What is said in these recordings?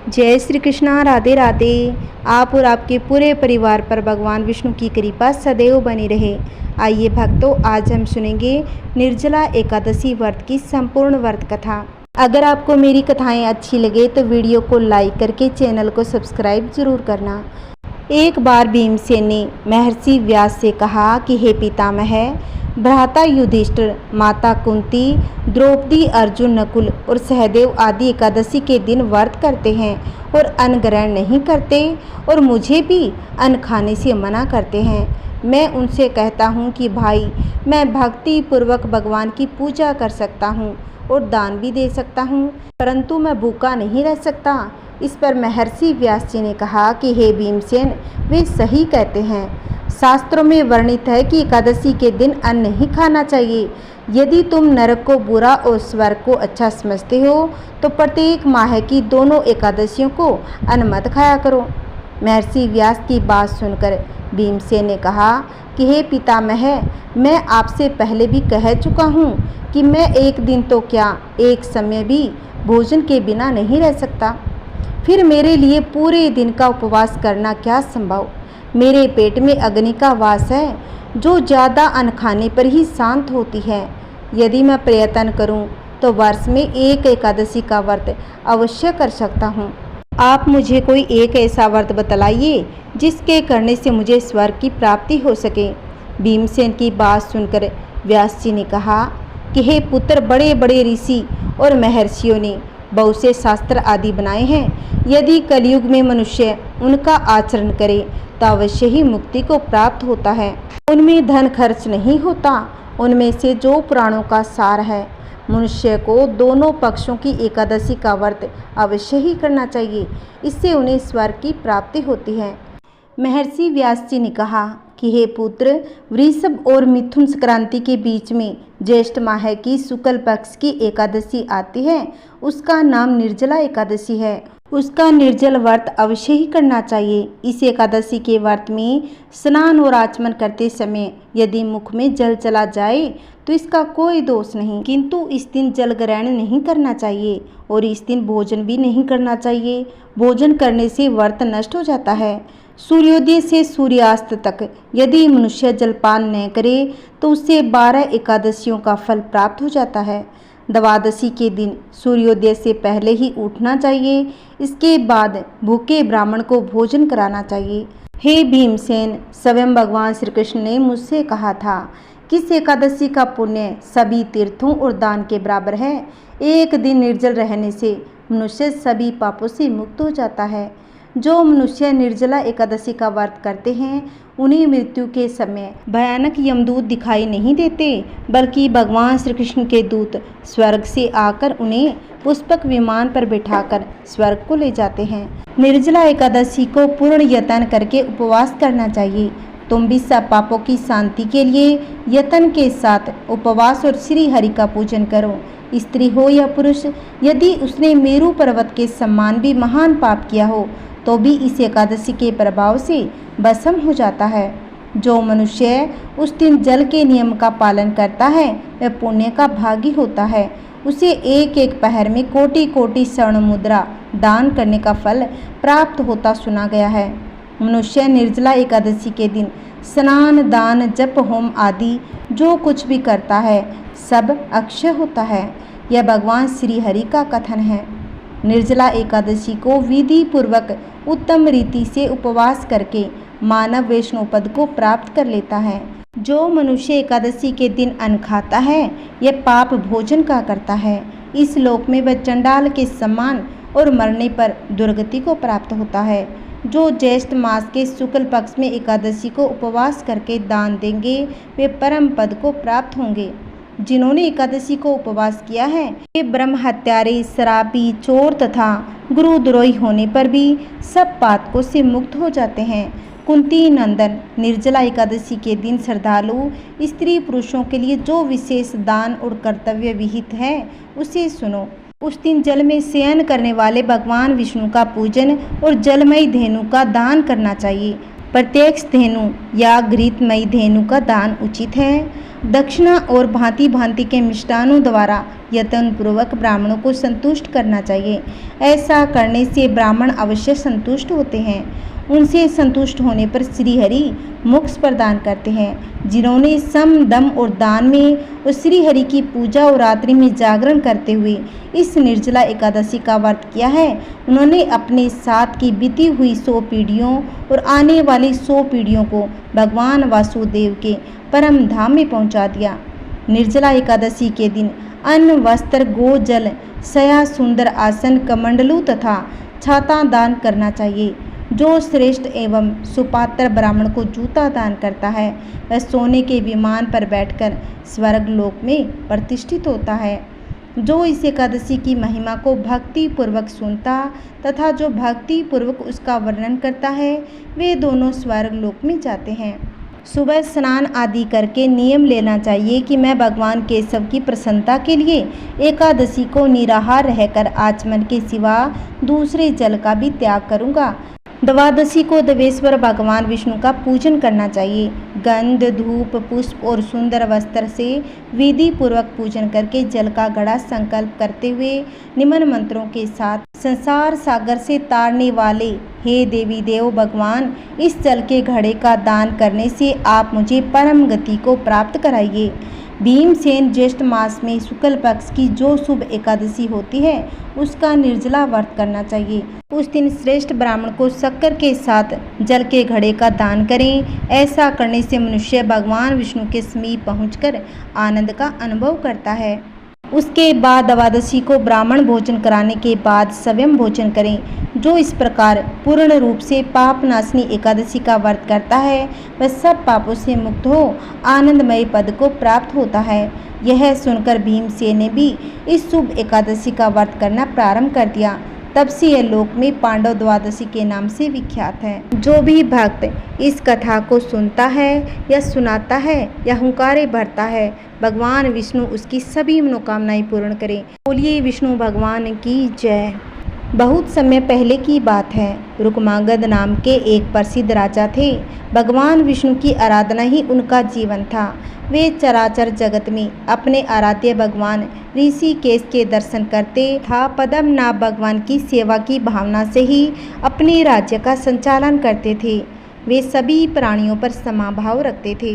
जय श्री कृष्णा। राधे राधे। आप और आपके पूरे परिवार पर भगवान विष्णु की कृपा सदैव बनी रहे। आइए भक्तों, आज हम सुनेंगे निर्जला एकादशी व्रत की संपूर्ण व्रत कथा। अगर आपको मेरी कथाएं अच्छी लगे तो वीडियो को लाइक करके चैनल को सब्सक्राइब जरूर करना। एक बार भीमसेन ने महर्षि व्यास से कहा कि हे पितामह, भ्राता युधिष्ठिर, माता कुंती, द्रौपदी, अर्जुन, नकुल और सहदेव आदि एकादशी के दिन व्रत करते हैं और अन्न ग्रहण नहीं करते और मुझे भी अन्न खाने से मना करते हैं। मैं उनसे कहता हूँ कि भाई, मैं भक्ति पूर्वक भगवान की पूजा कर सकता हूँ और दान भी दे सकता हूँ, परंतु मैं भूखा नहीं रह सकता। इस पर महर्षि व्यास जी ने कहा कि हे भीमसेन, वे सही कहते हैं। शास्त्रों में वर्णित है कि एकादशी के दिन अन्न नहीं खाना चाहिए। यदि तुम नरक को बुरा और स्वर्ग को अच्छा समझते हो तो प्रत्येक माह की दोनों एकादशियों को अन्न मत खाया करो। महर्षि व्यास की बात सुनकर भीमसेन ने कहा कि हे पितामह, मैं आपसे पहले भी कह चुका हूँ कि मैं एक दिन तो क्या, एक समय भी भोजन के बिना नहीं रह सकता। फिर मेरे लिए पूरे दिन का उपवास करना क्या संभव। मेरे पेट में अग्नि का वास है जो ज़्यादा अन्न खाने पर ही शांत होती है। यदि मैं प्रयत्न करूं तो वर्ष में एक एकादशी का व्रत अवश्य कर सकता हूं। आप मुझे कोई एक ऐसा व्रत बतलाइए जिसके करने से मुझे स्वर्ग की प्राप्ति हो सके। भीमसेन की बात सुनकर व्यास जी ने कहा कि हे पुत्र, बड़े बड़े ऋषि और महर्षियों ने बहुत से शास्त्र आदि बनाए हैं। यदि कलयुग में मनुष्य उनका आचरण करे तो अवश्य ही मुक्ति को प्राप्त होता है। उनमें धन खर्च नहीं होता। उनमें से जो पुराणों का सार है, मनुष्य को दोनों पक्षों की एकादशी का व्रत अवश्य ही करना चाहिए। इससे उन्हें स्वर्ग की प्राप्ति होती है। महर्षि व्यास जी ने कहा कि हे पुत्र, वृषभ और मिथुन संक्रांति के बीच में ज्येष्ठ माह की शुक्ल पक्ष की एकादशी आती है। उसका नाम निर्जला एकादशी है। उसका निर्जल व्रत अवश्य ही करना चाहिए। इस एकादशी के व्रत में स्नान और आचमन करते समय यदि मुख में जल चला जाए तो इसका कोई दोष नहीं, किंतु इस दिन जल ग्रहण नहीं करना चाहिए और इस दिन भोजन भी नहीं करना चाहिए। भोजन करने से व्रत नष्ट हो जाता है। सूर्योदय से सूर्यास्त तक यदि मनुष्य जलपान न करे तो उससे 12 एकादशियों का फल प्राप्त हो जाता है। द्वादशी के दिन सूर्योदय से पहले ही उठना चाहिए। इसके बाद भूखे ब्राह्मण को भोजन कराना चाहिए। हे भीमसेन, स्वयं भगवान श्री कृष्ण ने मुझसे कहा था कि इस एकादशी का पुण्य सभी तीर्थों और दान के बराबर है। एक दिन निर्जल रहने से मनुष्य सभी पापों से मुक्त हो जाता है। जो मनुष्य निर्जला एकादशी का व्रत करते हैं उन्हें मृत्यु के समय भयानक यमदूत दिखाई नहीं देते, बल्कि भगवान श्री कृष्ण के दूत स्वर्ग से आकर उन्हें पुष्पक विमान पर बिठाकर स्वर्ग को ले जाते हैं। निर्जला एकादशी को पूर्ण यत्न करके उपवास करना चाहिए। तुम भी सब पापों की शांति के लिए यत्न के साथ उपवास और श्री हरि का पूजन करो। स्त्री हो या पुरुष, यदि उसने मेरू पर्वत के समान भी महान पाप किया हो तो भी इस एकादशी के प्रभाव से भस्म हो जाता है। जो मनुष्य उस दिन जल के नियम का पालन करता है वह पुण्य का भागी होता है। उसे एक एक पहर में कोटि कोटि स्वर्ण मुद्रा दान करने का फल प्राप्त होता सुना गया है। मनुष्य निर्जला एकादशी के दिन स्नान, दान, जप, होम आदि जो कुछ भी करता है सब अक्षय होता है। यह भगवान श्री हरि का कथन है। निर्जला एकादशी को विधि पूर्वक उत्तम रीति से उपवास करके मानव वैष्णव पद को प्राप्त कर लेता है। जो मनुष्य एकादशी के दिन अन्न खाता है यह पाप भोजन का करता है। इस लोक में वह चंडाल के समान और मरने पर दुर्गति को प्राप्त होता है। जो ज्येष्ठ मास के शुक्ल पक्ष में एकादशी को उपवास करके दान देंगे वे परम पद को प्राप्त होंगे। जिन्होंने एकादशी को उपवास किया है वे ब्रह्म हत्यारे, शराबी, चोर तथा गुरुद्रोही होने पर भी सब पातकों से मुक्त हो जाते हैं। कुंती नंदन, निर्जला एकादशी के दिन श्रद्धालु स्त्री पुरुषों के लिए जो विशेष दान और कर्तव्य विहित है उसे सुनो। उस दिन जल में शयन करने वाले भगवान विष्णु का पूजन और जलमयी धेनु का दान करना चाहिए। प्रत्यक्ष धेनु या घृतमयी धेनु का दान उचित है। दक्षिणा और भांति भांति के मिष्टानों द्वारा यत्नपूर्वक ब्राह्मणों को संतुष्ट करना चाहिए। ऐसा करने से ब्राह्मण अवश्य संतुष्ट होते हैं। उनसे संतुष्ट होने पर श्रीहरि मोक्ष प्रदान करते हैं। जिन्होंने सम दम और दान में और श्रीहरि की पूजा और रात्रि में जागरण करते हुए इस निर्जला एकादशी का व्रत किया है, उन्होंने अपने साथ की बीती हुई 100 पीढ़ियों और आने वाली 100 पीढ़ियों को भगवान वासुदेव के परम धाम में पहुंचा दिया। निर्जला एकादशी के दिन अन्न, वस्त्र, गो जल, शया, सुंदर आसन, कमंडलू तथा छाता दान करना चाहिए। जो श्रेष्ठ एवं सुपात्र ब्राह्मण को जूता दान करता है, वह सोने के विमान पर बैठकर स्वर्ग लोक में प्रतिष्ठित होता है। जो इस एकादशी की महिमा को भक्ति पूर्वक सुनता तथा जो भक्ति पूर्वक उसका वर्णन करता है, वे दोनों स्वर्ग लोक में जाते हैं। सुबह स्नान आदि करके नियम लेना चाहिए कि मैं भगवान केशव की प्रसन्नता के लिए एकादशी को निराहार रहकर आचमन के सिवा दूसरे जल का भी त्याग करूँगा। द्वादशी को देवेश्वर भगवान विष्णु का पूजन करना चाहिए। गंध, धूप, पुष्प और सुंदर वस्त्र से विधि पूर्वक पूजन करके जल का घड़ा संकल्प करते हुए निम्न मंत्रों के साथ संसार सागर से तारने वाले हे देवी देव भगवान, इस जल के घड़े का दान करने से आप मुझे परम गति को प्राप्त कराइए। भीमसेन ज्येष्ठ मास में शुक्ल पक्ष की जो शुभ एकादशी होती है, उसका निर्जला व्रत करना चाहिए। उस दिन श्रेष्ठ ब्राह्मण को शक्कर के साथ जल के घड़े का दान करें। ऐसा करने से मनुष्य भगवान विष्णु के समीप पहुंचकर आनंद का अनुभव करता है। उसके बाद द्वादशी को ब्राह्मण भोजन कराने के बाद स्वयं भोजन करें। जो इस प्रकार पूर्ण रूप से पाप नाशनी एकादशी का व्रत करता है, वह सब पापों से मुक्त हो आनंदमय पद को प्राप्त होता है। यह सुनकर भीमसेन ने भी इस शुभ एकादशी का व्रत करना प्रारंभ कर दिया। तब से यह लोक में पांडव द्वादशी के नाम से विख्यात है। जो भी भक्त इस कथा को सुनता है या सुनाता है या हुंकारे भरता है, भगवान विष्णु उसकी सभी मनोकामनाएं पूर्ण करें। बोलिए विष्णु भगवान की जय। बहुत समय पहले की बात है। रुक्मांगद नाम के एक प्रसिद्ध राजा थे। भगवान विष्णु की आराधना ही उनका जीवन था। वे चराचर जगत में अपने आराध्य भगवान ऋषिकेश के दर्शन करते था। पद्मनाभ भगवान की सेवा की भावना से ही अपने राज्य का संचालन करते थे। वे सभी प्राणियों पर समाभाव रखते थे।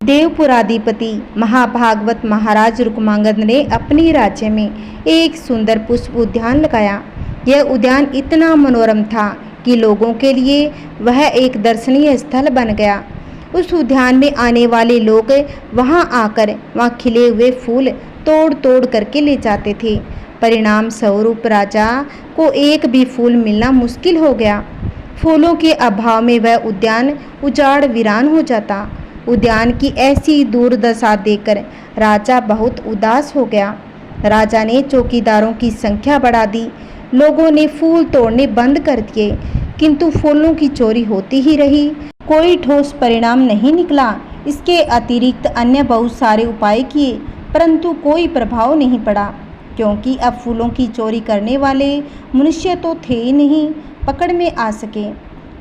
देवपुराधिपति महाभागवत महाराज रुक्मांगद ने अपने राज्य में एक सुंदर पुष्प उद्यान लगाया। यह उद्यान इतना मनोरम था कि लोगों के लिए वह एक दर्शनीय स्थल बन गया। उस उद्यान में आने वाले लोग वहां आकर वहां खिले हुए फूल तोड़ तोड़ करके ले जाते थे। परिणाम स्वरूप राजा को एक भी फूल मिलना मुश्किल हो गया। फूलों के अभाव में वह उद्यान उजाड़ वीरान हो जाता। उद्यान की ऐसी दुर्दशा देखकर राजा बहुत उदास हो गया। राजा ने चौकीदारों की संख्या बढ़ा दी। लोगों ने फूल तोड़ने बंद कर दिए, किंतु फूलों की चोरी होती ही रही। कोई ठोस परिणाम नहीं निकला। इसके अतिरिक्त अन्य बहुत सारे उपाय किए, परंतु कोई प्रभाव नहीं पड़ा, क्योंकि अब फूलों की चोरी करने वाले मनुष्य तो थे ही नहीं पकड़ में आ सके।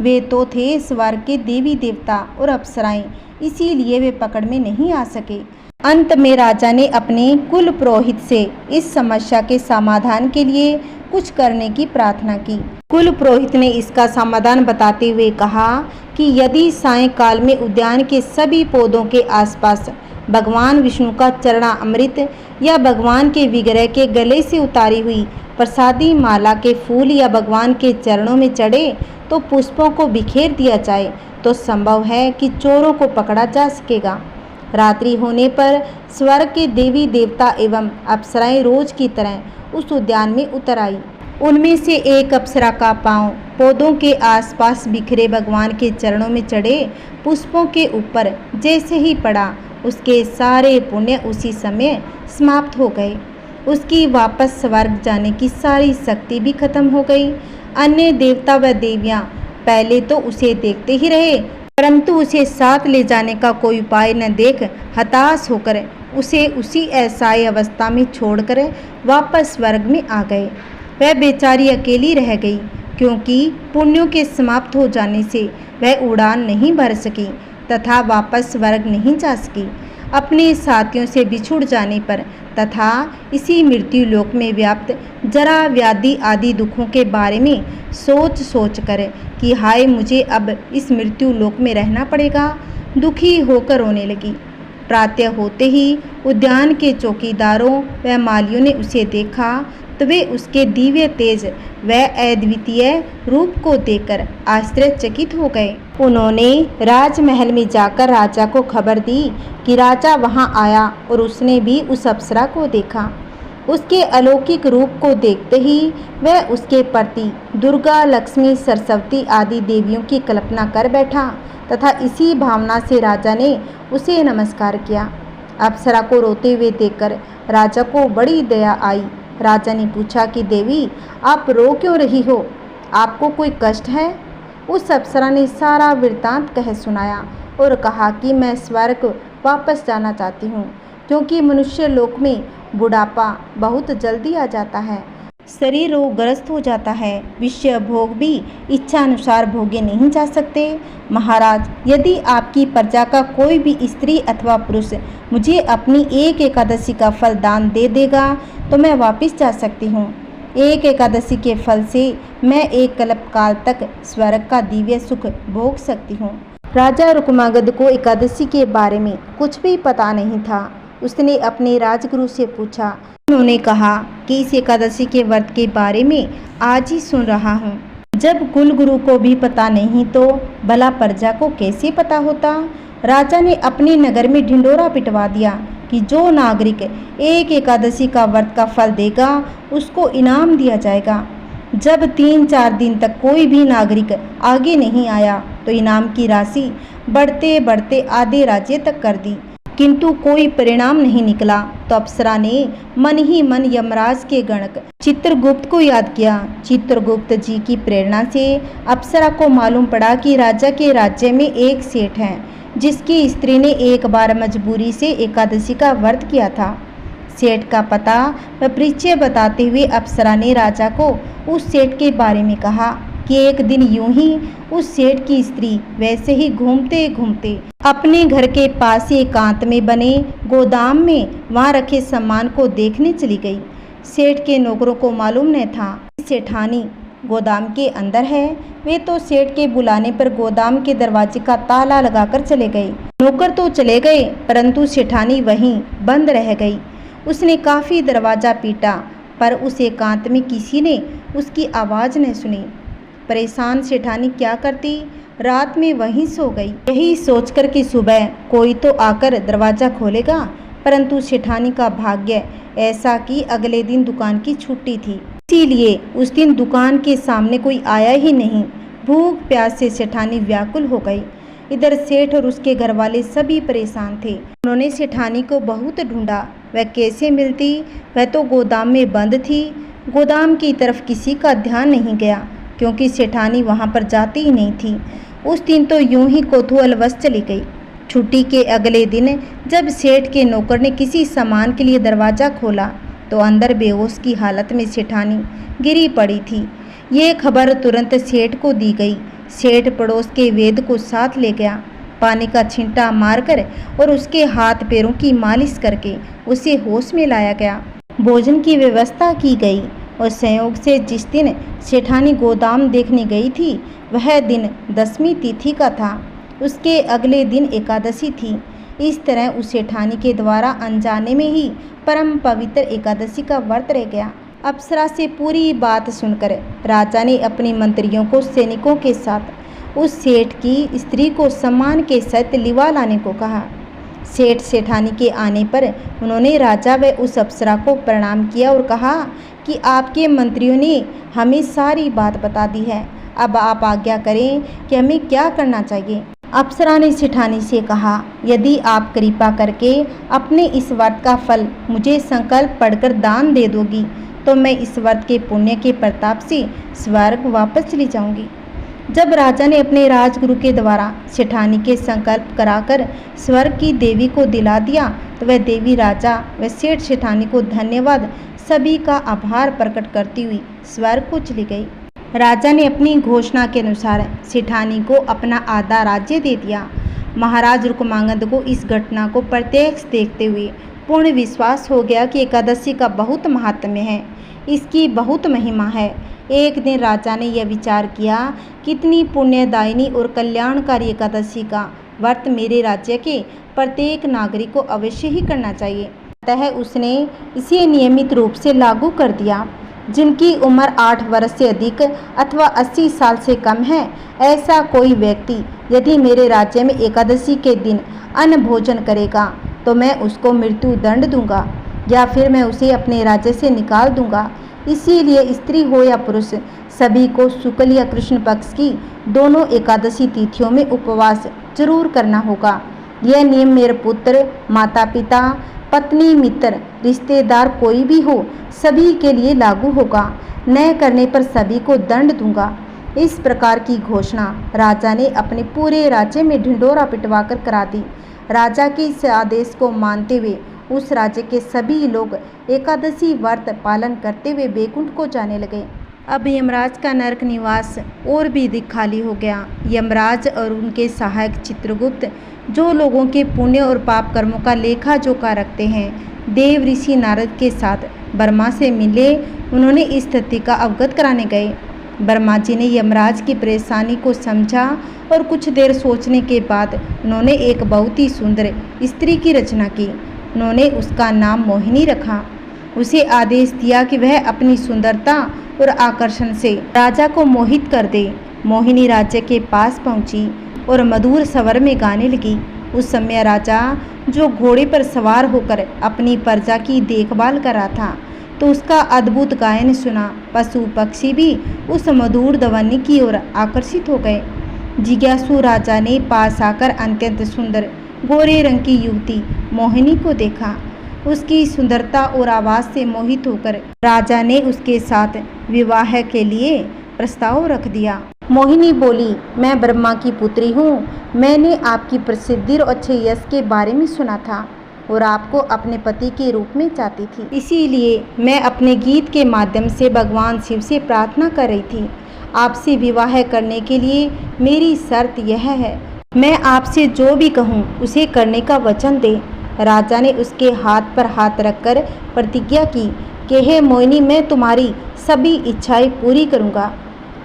वे तो थे स्वर्ग के देवी देवता और अप्सराएं, इसीलिए वे पकड़ में नहीं आ सके। अंत में राजा ने अपने कुल पुरोहित से इस समस्या के समाधान के लिए कुछ करने की प्रार्थना की। कुल पुरोहित ने इसका समाधान बताते हुए कहा कि यदि सायंकाल में उद्यान के सभी पौधों के आसपास भगवान विष्णु का चरणा अमृत या भगवान के विग्रह के गले से उतारी हुई प्रसादी माला के फूल या भगवान के चरणों में चढ़े तो पुष्पों को बिखेर दिया जाए, तो संभव है कि चोरों को पकड़ा जा सकेगा। रात्रि होने पर स्वर्ग के देवी देवता एवं अप्सराएं रोज की तरह उस उद्यान में उतर आई। उनमें से एक अप्सरा का पांव पौधों के आसपास बिखरे भगवान के चरणों में चढ़े पुष्पों के ऊपर जैसे ही पड़ा, उसके सारे पुण्य उसी समय समाप्त हो गए। उसकी वापस स्वर्ग जाने की सारी शक्ति भी खत्म हो गई। अन्य देवता व देवियां पहले तो उसे देखते ही रहे, परंतु उसे साथ ले जाने का कोई उपाय न देख हताश होकर उसे उसी असहाय अवस्था में छोड़कर वापस स्वर्ग में आ गए। वह बेचारी अकेली रह गई। क्योंकि पुण्यों के समाप्त हो जाने से वह उड़ान नहीं भर सकी तथा वापस स्वर्ग नहीं जा सकी। अपने साथियों से बिछुड़ जाने पर तथा इसी मृत्यु लोक में व्याप्त जरा व्याधि आदि दुखों के बारे में सोच कर कि हाय मुझे अब इस मृत्यु लोक में रहना पड़ेगा, दुखी होकर रोने लगी। प्रातः होते ही उद्यान के चौकीदारों व मालियों ने उसे देखा तो वे उसके दिव्य तेज व अद्वितीय रूप को देखकर आश्चर्यचकित हो गए। उन्होंने राजमहल में जाकर राजा को खबर दी कि राजा वहां आया और उसने भी उस अप्सरा को देखा। उसके अलौकिक रूप को देखते ही वह उसके प्रति दुर्गा, लक्ष्मी, सरस्वती आदि देवियों की कल्पना कर बैठा तथा इसी भावना से राजा ने उसे नमस्कार किया। अप्सरा को रोते हुए देखकर राजा को बड़ी दया आई। राजा ने पूछा कि देवी, आप रो क्यों रही हो? आपको कोई कष्ट है? उस अप्सरा ने सारा वृत्तांत कह सुनाया और कहा कि मैं स्वर्ग वापस जाना चाहती हूँ, क्योंकि मनुष्य लोक में बुढ़ापा बहुत जल्दी आ जाता है, शरीर रोगग्रस्त हो जाता है, विषय भोग भी इच्छा अनुसार भोगे नहीं जा सकते। महाराज, यदि आपकी प्रजा का कोई भी स्त्री अथवा पुरुष मुझे अपनी एक एकादशी का फल दान दे देगा तो मैं वापस जा सकती हूँ। एक एकादशी के फल से मैं एक कल्प काल तक स्वर्ग का दिव्य सुख भोग सकती हूँ। राजा रुक्मांगद को एकादशी के बारे में कुछ भी पता नहीं था। उसने अपने राजगुरु से पूछा। उन्होंने कहा कि इस एकादशी के व्रत के बारे में आज ही सुन रहा हूँ। जब कुलगुरु को भी पता नहीं तो भला प्रजा को कैसे पता होता। राजा ने अपने नगर में ढिंडोरा पिटवा दिया कि जो नागरिक एक एकादशी का व्रत का फल देगा उसको इनाम दिया जाएगा। जब 3-4 दिन तक कोई भी नागरिक आगे नहीं आया तो इनाम की राशि बढ़ते बढ़ते आधे राज्य तक कर दी, किंतु कोई परिणाम नहीं निकला। तो अप्सरा ने मन ही मन यमराज के गणक चित्रगुप्त को याद किया। चित्रगुप्त जी की प्रेरणा से अप्सरा को मालूम पड़ा कि राजा के राज्य में एक सेठ है जिसकी स्त्री ने एक बार मजबूरी से एकादशी का व्रत किया था। सेठ का पता व परिचय बताते हुए अप्सरा ने राजा को उस सेठ के बारे में कहा कि एक दिन यूं ही उस सेठ की स्त्री वैसे ही घूमते घूमते अपने घर के पास ही एकांत में बने गोदाम में वहां रखे सामान को देखने चली गई। सेठ के नौकरों को मालूम न था सेठानी गोदाम के अंदर है। वे तो सेठ के बुलाने पर गोदाम के दरवाजे का ताला लगाकर चले गए। नौकर तो चले गए परंतु सेठानी वहीं बंद रह गई। उसने काफी दरवाजा पीटा पर उस एकांत में किसी ने उसकी आवाज़ न सुनी। परेशान सेठानी क्या करती, रात में वहीं सो गई, यही सोचकर कि सुबह कोई तो आकर दरवाज़ा खोलेगा। परंतु सेठानी का भाग्य ऐसा कि अगले दिन दुकान की छुट्टी थी, इसीलिए उस दिन दुकान के सामने कोई आया ही नहीं। भूख प्यास से सेठानी व्याकुल हो गई। इधर सेठ और उसके घर वाले सभी परेशान थे। उन्होंने सेठानी को बहुत ढूंढा, वह कैसे मिलती, वह तो गोदाम में बंद थी। गोदाम की तरफ किसी का ध्यान नहीं गया क्योंकि सेठानी वहां पर जाती ही नहीं थी। उस दिन तो यूं ही कौतूहलवश चली गई। छुट्टी के अगले दिन जब सेठ के नौकर ने किसी सामान के लिए दरवाज़ा खोला तो अंदर बेहोश की हालत में सेठानी गिरी पड़ी थी। ये खबर तुरंत सेठ को दी गई। सेठ पड़ोस के वेद को साथ ले गया। पानी का छींटा मारकर और उसके हाथ पैरों की मालिश करके उसे होश में लाया गया। भोजन की व्यवस्था की गई और संयोग से जिस दिन सेठानी गोदाम देखने गई थी वह दिन 10वीं तिथि का था। उसके अगले दिन एकादशी थी। इस तरह उस सेठानी के द्वारा अनजाने में ही परम पवित्र एकादशी का व्रत रह गया। अप्सरा से पूरी बात सुनकर राजा ने अपने मंत्रियों को सैनिकों के साथ उस सेठ की स्त्री को सम्मान के साथ लिवा लाने को कहा। सेठ सेठानी के आने पर उन्होंने राजा व उस अप्सरा को प्रणाम किया और कहा कि आपके मंत्रियों ने हमें सारी बात बता दी है, अब आप आज्ञा करें कि हमें क्या करना चाहिए। अप्सरा ने सेठानी से कहा, यदि आप कृपा करके अपने इस व्रत का फल मुझे संकल्प पढ़कर दान दे दोगी तो मैं इस व्रत के पुण्य के प्रताप से स्वर्ग वापस चली जाऊंगी। जब राजा ने अपने राजगुरु के द्वारा सेठानी के संकल्प कराकर स्वर्ग की देवी को दिला दिया तो वह देवी राजा व सेठ सेठानी को धन्यवाद सभी का आभार प्रकट करती हुई स्वर्ग को चली गई। राजा ने अपनी घोषणा के अनुसार सेठानी को अपना आधा राज्य दे दिया। महाराज रुक्मांगद को इस घटना को प्रत्यक्ष देखते हुए पूर्ण विश्वास हो गया कि एकादशी का बहुत महात्म्य है, इसकी बहुत महिमा है। एक दिन राजा ने यह विचार किया, कितनी पुण्यदायिनी और कल्याणकारी एकादशी का व्रत मेरे राज्य के प्रत्येक नागरिक को अवश्य ही करना चाहिए। अतः उसने इसे नियमित रूप से लागू कर दिया। जिनकी उम्र 8 वर्ष से अधिक अथवा 80 साल से कम है, ऐसा कोई व्यक्ति यदि मेरे राज्य में एकादशी के दिन अन्न भोजन करेगा तो मैं उसको मृत्यु दंड दूंगा या फिर मैं उसे अपने राज्य से निकाल दूंगा। इसीलिए स्त्री हो या पुरुष सभी को शुक्ल या कृष्ण पक्ष की दोनों एकादशी तिथियों में उपवास जरूर करना होगा। यह नियम मेरे पुत्र, माता पिता, पत्नी, मित्र, रिश्तेदार कोई भी हो सभी के लिए लागू होगा। न करने पर सभी को दंड दूंगा। इस प्रकार की घोषणा राजा ने अपने पूरे राज्य में ढिंढोरा पिटवाकर करा दी। राजा के इस आदेश को मानते हुए उस राज्य के सभी लोग एकादशी व्रत पालन करते हुए बैकुंठ को जाने लगे। अब यमराज का नरक निवास और भी अधिक खाली हो गया। यमराज और उनके सहायक चित्रगुप्त, जो लोगों के पुण्य और पाप कर्मों का लेखा जोखा रखते हैं, देव ऋषि नारद के साथ ब्रह्मा से मिले। उन्होंने इस स्थिति का अवगत कराने गए। ब्रह्मा जी ने यमराज की परेशानी को समझा और कुछ देर सोचने के बाद उन्होंने एक बहुत ही सुंदर स्त्री की रचना की। उन्होंने उसका नाम मोहिनी रखा। उसे आदेश दिया कि वह अपनी सुंदरता और आकर्षण से राजा को मोहित कर दे। मोहिनी राज्य के पास पहुंची और मधुर स्वर में गाने लगी। उस समय राजा, जो घोड़े पर सवार होकर अपनी प्रजा की देखभाल कर रहा था, तो उसका अद्भुत गायन सुना। पशु पक्षी भी उस मधुर ध्वनि की ओर आकर्षित हो गए। जिज्ञासु राजा ने पास आकर अत्यंत सुंदर गोरे रंग की युवती मोहिनी को देखा। उसकी सुंदरता और आवाज़ से मोहित होकर राजा ने उसके साथ विवाह के लिए प्रस्ताव रख दिया। मोहिनी बोली, मैं ब्रह्मा की पुत्री हूँ। मैंने आपकी प्रसिद्धि और अच्छे यश के बारे में सुना था और आपको अपने पति के रूप में चाहती थी। इसीलिए मैं अपने गीत के माध्यम से भगवान शिव से प्रार्थना कर रही थी। आपसे विवाह करने के लिए मेरी शर्त यह है, मैं आपसे जो भी कहूँ उसे करने का वचन दे। राजा ने उसके हाथ पर हाथ रखकर प्रतिज्ञा की कि हे मोहिनी, मैं तुम्हारी सभी इच्छाएं पूरी करूँगा।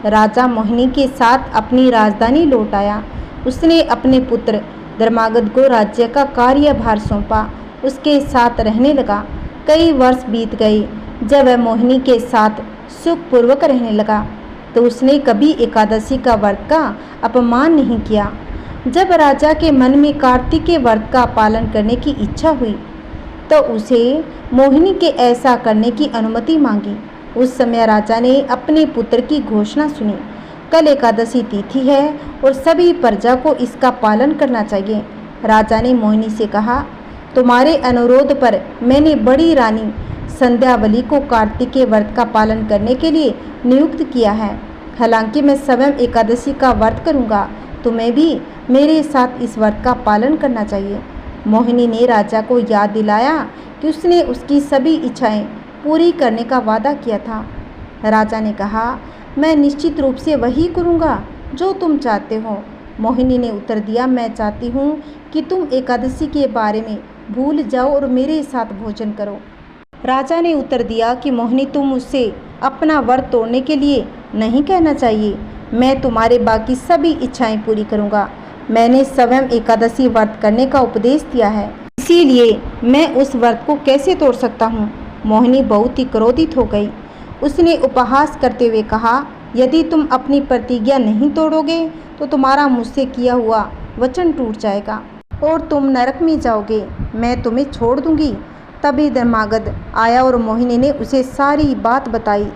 राजा मोहिनी के साथ अपनी राजधानी लौट आया। उसने अपने पुत्र धर्मागध को राज्य का कार्यभार सौंपा। उसके साथ रहने लगा। कई वर्ष बीत गए। जब वह मोहिनी के साथ सुखपूर्वक रहने लगा तो उसने कभी एकादशी का व्रत का अपमान नहीं किया। जब राजा के मन में कार्तिक के व्रत का पालन करने की इच्छा हुई तो उसे मोहिनी के ऐसा करने की अनुमति मांगी। उस समय राजा ने अपने पुत्र की घोषणा सुनी, कल एकादशी तिथि है और सभी प्रजा को इसका पालन करना चाहिए। राजा ने मोहिनी से कहा, तुम्हारे अनुरोध पर मैंने बड़ी रानी संध्यावली को कार्तिक के व्रत का पालन करने के लिए नियुक्त किया है। हालांकि मैं स्वयं एकादशी का व्रत करूंगा, तुम्हें भी मेरे साथ इस व्रत का पालन करना चाहिए। मोहिनी ने राजा को याद दिलाया कि उसने उसकी सभी इच्छाएं पूरी करने का वादा किया था। राजा ने कहा, मैं निश्चित रूप से वही करूंगा जो तुम चाहते हो। मोहिनी ने उत्तर दिया, मैं चाहती हूँ कि तुम एकादशी के बारे में भूल जाओ और मेरे साथ भोजन करो। राजा ने उत्तर दिया कि मोहिनी, तुम मुझसे अपना व्रत तोड़ने के लिए नहीं कहना चाहिए। मैं तुम्हारे बाकी सभी इच्छाएं पूरी करूंगा। मैंने स्वयं एकादशी व्रत करने का उपदेश दिया है, इसीलिए मैं उस व्रत को कैसे तोड़ सकता हूँ। मोहिनी बहुत ही क्रोधित हो गई। उसने उपहास करते हुए कहा, यदि तुम अपनी प्रतिज्ञा नहीं तोड़ोगे तो तुम्हारा मुझसे किया हुआ वचन टूट जाएगा और तुम नरक में जाओगे। मैं तुम्हें छोड़ दूंगी। तभी धर्मागध आया और मोहिनी ने उसे सारी बात बताई।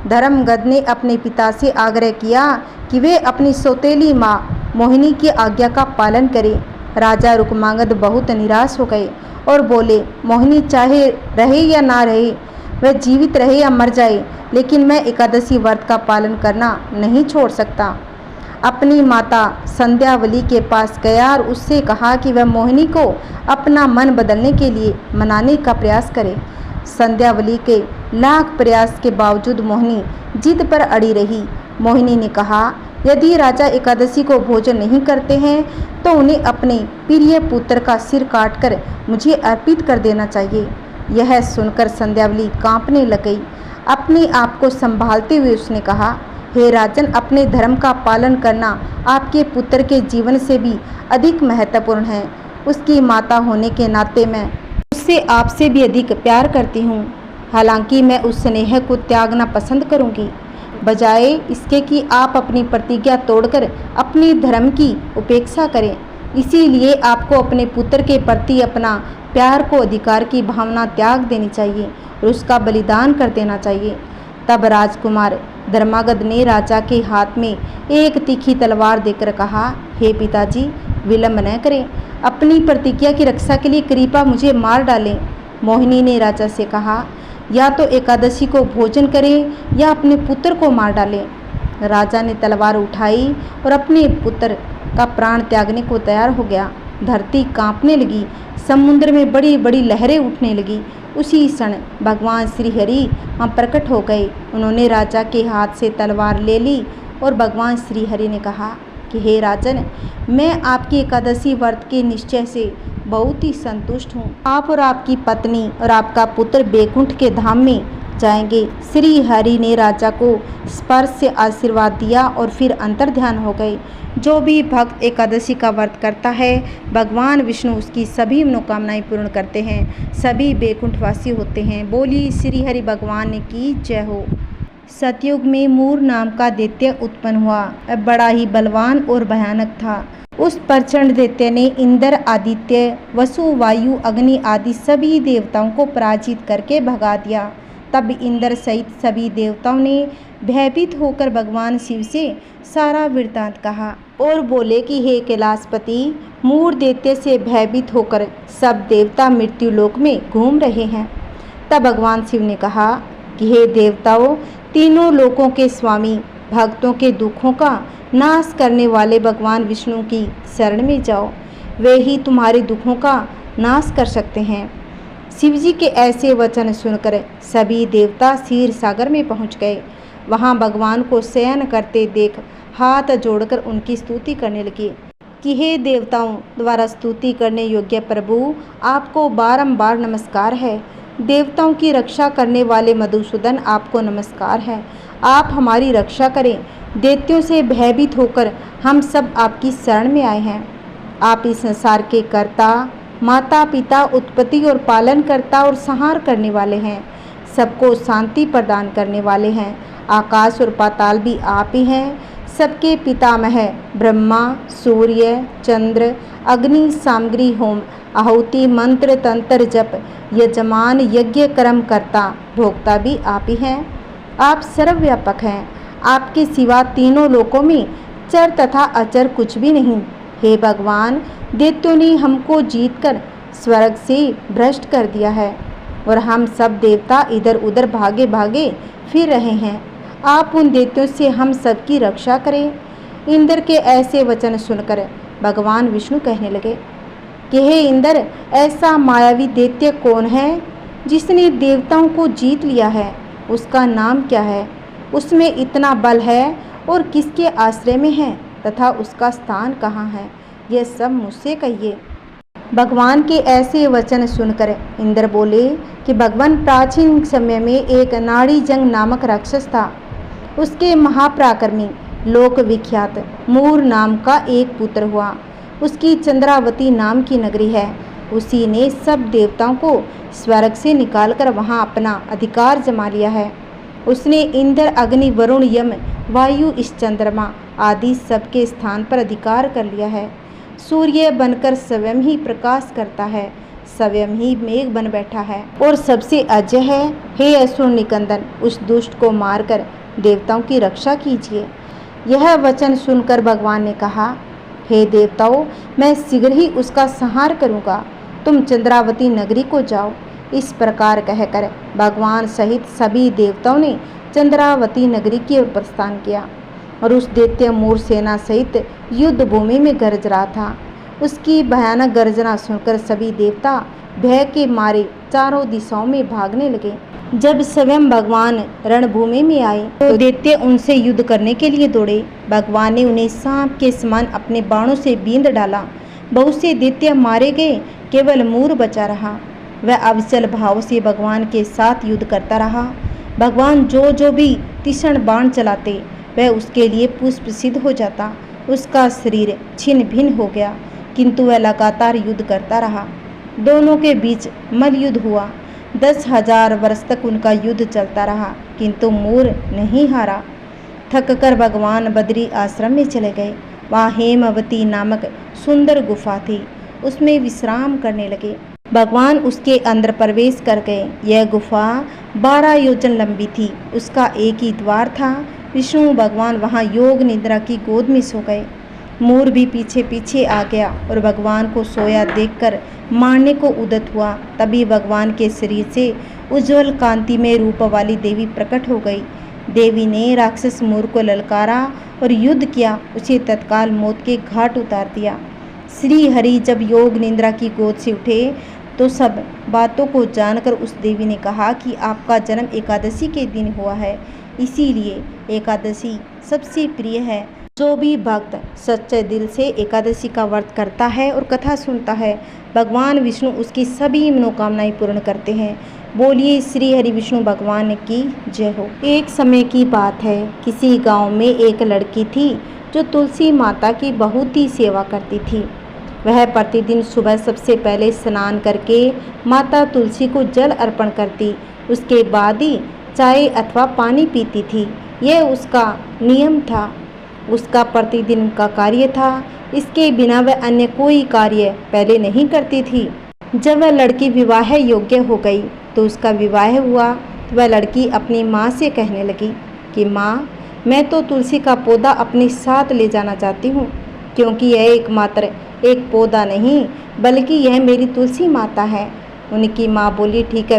धर्मगद ने अपने पिता से आग्रह किया कि वे अपनी सौतेली माँ मोहिनी की आज्ञा का पालन करें। राजा रुक्मांगद बहुत निराश हो गए और बोले, मोहिनी चाहे रहे या ना रहे, वह जीवित रहे या मर जाए, लेकिन मैं एकादशी व्रत का पालन करना नहीं छोड़ सकता। अपनी माता संध्यावली के पास गया और उससे कहा कि वह मोहिनी को अपना मन बदलने के लिए मनाने का प्रयास करे। संध्यावली के लाख प्रयास के बावजूद मोहिनी जिद पर अड़ी रही। मोहिनी ने कहा, यदि राजा एकादशी को भोजन नहीं करते हैं तो उन्हें अपने प्रिय पुत्र का सिर काटकर मुझे अर्पित कर देना चाहिए। यह सुनकर संध्यावली कांपने लग गई। अपने आप को संभालते हुए उसने कहा, हे राजन, अपने धर्म का पालन करना आपके पुत्र के जीवन से भी अधिक महत्वपूर्ण है। उसकी माता होने के नाते मैं उससे आपसे भी अधिक प्यार करती हूँ। हालांकि मैं उस स्नेह को त्यागना पसंद करूँगी, बजाय इसके कि आप अपनी प्रतिज्ञा तोड़कर अपने धर्म की उपेक्षा करें। इसीलिए आपको अपने पुत्र के प्रति अपना प्यार को अधिकार की भावना त्याग देनी चाहिए और उसका बलिदान कर देना चाहिए। तब राजकुमार धर्मागध ने राजा के हाथ में एक तीखी तलवार देकर कहा, हे पिताजी, विलंब न करें, अपनी प्रतिज्ञा की रक्षा के लिए कृपा मुझे मार डालें। मोहिनी ने राजा से कहा, या तो एकादशी को भोजन करें या अपने पुत्र को मार डालें। राजा ने तलवार उठाई और अपने पुत्र का प्राण त्यागने को तैयार हो गया। धरती कांपने लगी, समुद्र में बड़ी बड़ी लहरें उठने लगी। उसी क्षण भगवान श्री हरि वहाँ प्रकट हो गए। उन्होंने राजा के हाथ से तलवार ले ली और भगवान श्री हरि ने कहा कि हे राजन, मैं आपकी एकादशी व्रत के निश्चय से बहुत ही संतुष्ट हूँ। आप और आपकी पत्नी और आपका पुत्र बैकुंठ के धाम में जाएंगे। श्री हरि ने राजा को स्पर्श से आशीर्वाद दिया और फिर अंतर्ध्यान हो गए। जो भी भक्त एकादशी का व्रत करता है, भगवान विष्णु उसकी सभी मनोकामनाएं पूर्ण करते हैं, सभी बैकुंठवासी होते हैं। बोली श्री हरि भगवान की जय हो। सतयुग में मूर नाम का दैत्य उत्पन्न हुआ। बड़ा ही बलवान और भयानक था। उस प्रचंड दैत्य ने इंद्र, आदित्य, वसु, वायु, अग्नि आदि सभी देवताओं को पराजित करके भगा दिया। तब इंद्र सहित सभी देवताओं ने भयभीत होकर भगवान शिव से सारा वृत्तांत कहा और बोले कि हे कैलाशपति, मूर दैत्य से भयभीत होकर सब देवता मृत्यु लोक में घूम रहे हैं। तब भगवान शिव ने कहा कि हे देवताओं, तीनों लोकों के स्वामी, भक्तों के दुखों का नाश करने वाले भगवान विष्णु की शरण में जाओ, वे ही तुम्हारे दुखों का नाश कर सकते हैं। शिवजी के ऐसे वचन सुनकर सभी देवता क्षीर सागर में पहुंच गए। वहां भगवान को शयन करते देख हाथ जोड़कर उनकी स्तुति करने लगे कि हे देवताओं द्वारा स्तुति करने योग्य प्रभु, आपको बारंबार नमस्कार है। देवताओं की रक्षा करने वाले मधुसूदन, आपको नमस्कार है। आप हमारी रक्षा करें। दैत्यों से भयभीत होकर हम सब आपकी शरण में आए हैं। आप इस संसार के कर्ता, माता पिता, उत्पत्ति और पालन करता और संहार करने वाले हैं। सबको शांति प्रदान करने वाले हैं। आकाश और पाताल भी आप ही हैं। सबके पितामह ब्रह्मा, सूर्य, चंद्र, अग्नि, सामग्री, होम, आहुति, मंत्र, तंत्र, जप, यजमान, यज्ञ, कर्म करता, भोक्ता भी आप ही हैं। आप सर्वव्यापक हैं। आपके सिवा तीनों लोकों में चर तथा अचर कुछ भी नहीं। हे भगवान, दैत्यों ने हमको जीतकर स्वर्ग से भ्रष्ट कर दिया है और हम सब देवता इधर उधर भागे भागे फिर रहे हैं। आप उन दैत्यों से हम सबकी रक्षा करें। इंद्र के ऐसे वचन सुनकर भगवान विष्णु कहने लगे कि हे इंद्र, ऐसा मायावी दैत्य कौन है जिसने देवताओं को जीत लिया है? उसका नाम क्या है? उसमें इतना बल है और किसके आश्रय में है तथा उसका स्थान कहाँ है? यह सब मुझसे कहिए। भगवान के ऐसे वचन सुनकर इंद्र बोले कि भगवान, प्राचीन समय में एक नाड़ी जंग नामक राक्षस था। उसके महापराक्रमी लोक विख्यात मूर नाम का एक पुत्र हुआ। उसकी चंद्रावती नाम की नगरी है। उसी ने सब देवताओं को स्वर्ग से निकालकर वहां अपना अधिकार जमा लिया है। उसने इंद्र, अग्नि, वरुण, यम, वायु, इस चंद्रमा आदि सबके स्थान पर अधिकार कर लिया है। सूर्य बनकर स्वयं ही प्रकाश करता है, स्वयं ही मेघ बन बैठा है और सबसे अजय है। हे असुर निकंदन, उस दुष्ट को मारकर देवताओं की रक्षा कीजिए। यह वचन सुनकर भगवान ने कहा, हे देवताओं, मैं शीघ्र ही उसका संहार करूँगा। तुम चंद्रावती नगरी को जाओ। इस प्रकार कहकर भगवान सहित सभी देवताओं ने चंद्रावती नगरी की ओर प्रस्थान किया और उस दैत्य मूर सेना सहित युद्ध भूमि में गरज रहा था। उसकी भयानक गर्जना सुनकर सभी देवता भय के मारे चारों दिशाओं में भागने लगे। जब स्वयं भगवान रणभूमि में आए तो दैत्य उनसे युद्ध करने के लिए दौड़े। भगवान ने उन्हें सांप के समान अपने बाणों से बींध डाला। बहुत से दैत्य मारे गए, केवल मूर बचा रहा। वह अविचल भाव से भगवान के साथ युद्ध करता रहा। भगवान जो भी तीक्ष्ण बाण चलाते वह उसके लिए पुष्प सिद्ध हो जाता। उसका शरीर छिन्न भिन्न हो गया, किंतु वह लगातार युद्ध करता रहा। दोनों के बीच मल्लयुद्ध हुआ। 10,000 वर्ष तक उनका युद्ध चलता रहा, किंतु मूर नहीं हारा। थककर भगवान बद्री आश्रम में चले गए। वहाँ हेमवती नामक सुंदर गुफा थी, उसमें विश्राम करने लगे। भगवान उसके अंदर प्रवेश कर गए। यह गुफा 12 योजन लंबी थी। उसका एक ही द्वार था। विष्णु भगवान वहाँ योग निद्रा की गोद में सो गए। मोर भी पीछे पीछे आ गया और भगवान को सोया देखकर मारने को उद्यत हुआ। तभी भगवान के शरीर से उज्जवल कांति में रूप वाली देवी प्रकट हो गई। देवी ने राक्षस मोर को ललकारा और युद्ध किया, उसे तत्काल मौत के घाट उतार दिया। श्री हरि जब योग निद्रा की गोद से उठे तो सब बातों को जानकर उस देवी ने कहा कि आपका जन्म एकादशी के दिन हुआ है, इसीलिए एकादशी सबसे प्रिय है। जो भी भक्त सच्चे दिल से एकादशी का व्रत करता है और कथा सुनता है, भगवान विष्णु उसकी सभी मनोकामनाएं पूर्ण करते हैं। बोलिए श्री हरि विष्णु भगवान की जय हो। एक समय की बात है, किसी गांव में एक लड़की थी जो तुलसी माता की बहुत ही सेवा करती थी। वह प्रतिदिन सुबह सबसे पहले स्नान करके माता तुलसी को जल अर्पण करती, उसके बाद ही चाय अथवा पानी पीती थी। यह उसका नियम था, उसका प्रतिदिन का कार्य था। इसके बिना वह अन्य कोई कार्य पहले नहीं करती थी। जब वह लड़की विवाह योग्य हो गई तो उसका विवाह हुआ तो वह लड़की अपनी माँ से कहने लगी कि माँ, मैं तो तुलसी का पौधा अपने साथ ले जाना चाहती हूँ, क्योंकि यह एकमात्र एक पौधा नहीं बल्कि यह मेरी तुलसी माता है। उनकी माँ बोली, ठीक है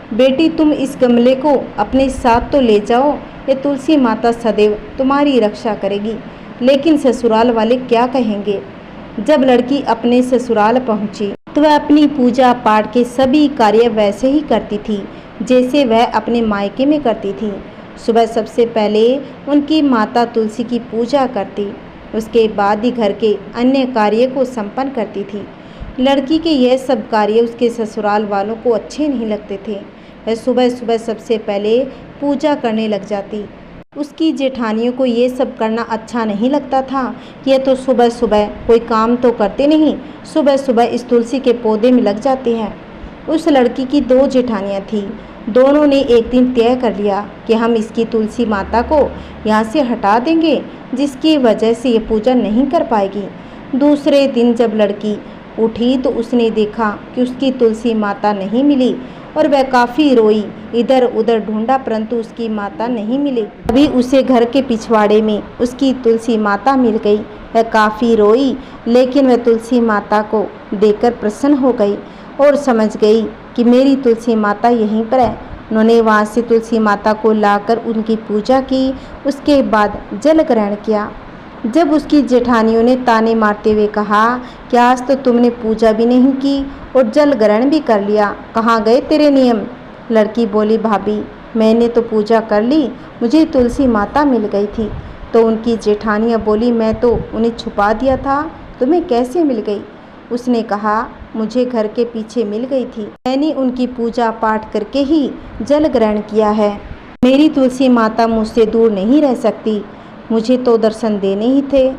बेटी तुम इस गमले को अपने साथ तो ले जाओ, ये तुलसी माता सदैव तुम्हारी रक्षा करेगी। लेकिन ससुराल वाले क्या कहेंगे? जब लड़की अपने ससुराल पहुंची तो वह अपनी पूजा पाठ के सभी कार्य वैसे ही करती थी जैसे वह अपने मायके में करती थी। सुबह सबसे पहले उनकी माता तुलसी की पूजा करती, उसके बाद ही घर के अन्य कार्य को संपन्न करती थी। लड़की के यह सब कार्य उसके ससुराल वालों को अच्छे नहीं लगते थे। वह सुबह सुबह सबसे पहले पूजा करने लग जाती। उसकी जेठानियों को ये सब करना अच्छा नहीं लगता था। यह तो सुबह सुबह कोई काम तो करते नहीं, सुबह सुबह इस तुलसी के पौधे में लग जाते हैं। उस लड़की की 2 जेठानियाँ थीं। दोनों ने एक दिन तय कर लिया कि हम इसकी तुलसी माता को यहाँ से हटा देंगे, जिसकी वजह से ये पूजा नहीं कर पाएगी। दूसरे दिन जब लड़की उठी तो उसने देखा कि उसकी तुलसी माता नहीं मिली और वह काफ़ी रोई। इधर उधर ढूंढा परंतु उसकी माता नहीं मिली। अभी उसे घर के पिछवाड़े में उसकी तुलसी माता मिल गई। वह काफ़ी रोई, लेकिन वह तुलसी माता को देखकर प्रसन्न हो गई और समझ गई कि मेरी तुलसी माता यहीं पर है। उन्होंने वहाँ से तुलसी माता को लाकर उनकी पूजा की, उसके बाद जल ग्रहण किया। जब उसकी जेठानियों ने ताने मारते हुए कहा कि आज तो तुमने पूजा भी नहीं की और जल ग्रहण भी कर लिया, कहाँ गए तेरे नियम? लड़की बोली, भाभी मैंने तो पूजा कर ली, मुझे तुलसी माता मिल गई थी। तो उनकी जेठानियाँ बोली, मैं तो उन्हें छुपा दिया था, तुम्हें कैसे मिल गई? उसने कहा, मुझे घर के पीछे मिल गई थी, मैंने उनकी पूजा पाठ करके ही जल ग्रहण किया है। मेरी तुलसी माता मुझसे दूर नहीं रह सकती, मुझे तो दर्शन देने ही थे।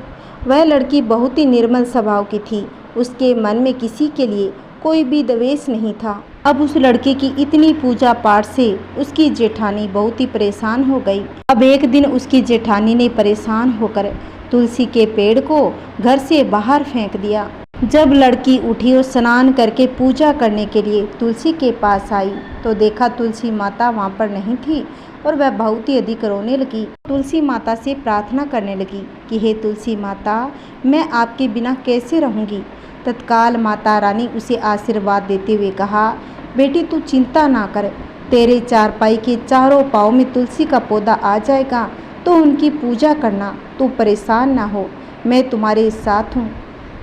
वह लड़की बहुत ही निर्मल स्वभाव की थी, उसके मन में किसी के लिए कोई भी द्वेष नहीं था। अब उस लड़के की इतनी पूजा पाठ से उसकी जेठानी बहुत ही परेशान हो गई। अब एक दिन उसकी जेठानी ने परेशान होकर तुलसी के पेड़ को घर से बाहर फेंक दिया। जब लड़की उठी और स्नान करके पूजा करने के लिए तुलसी के पास आई तो देखा तुलसी माता वहाँ पर नहीं थी और वह बहुत ही अधिक रोने लगी। तुलसी माता से प्रार्थना करने लगी कि हे तुलसी माता, मैं आपके बिना कैसे रहूँगी। तत्काल माता रानी उसे आशीर्वाद देते हुए कहा, बेटी तू चिंता ना कर, तेरे चारपाई के चारों पाँव में तुलसी का पौधा आ जाएगा तो उनकी पूजा करना, तू परेशान ना हो, मैं तुम्हारे साथ हूँ।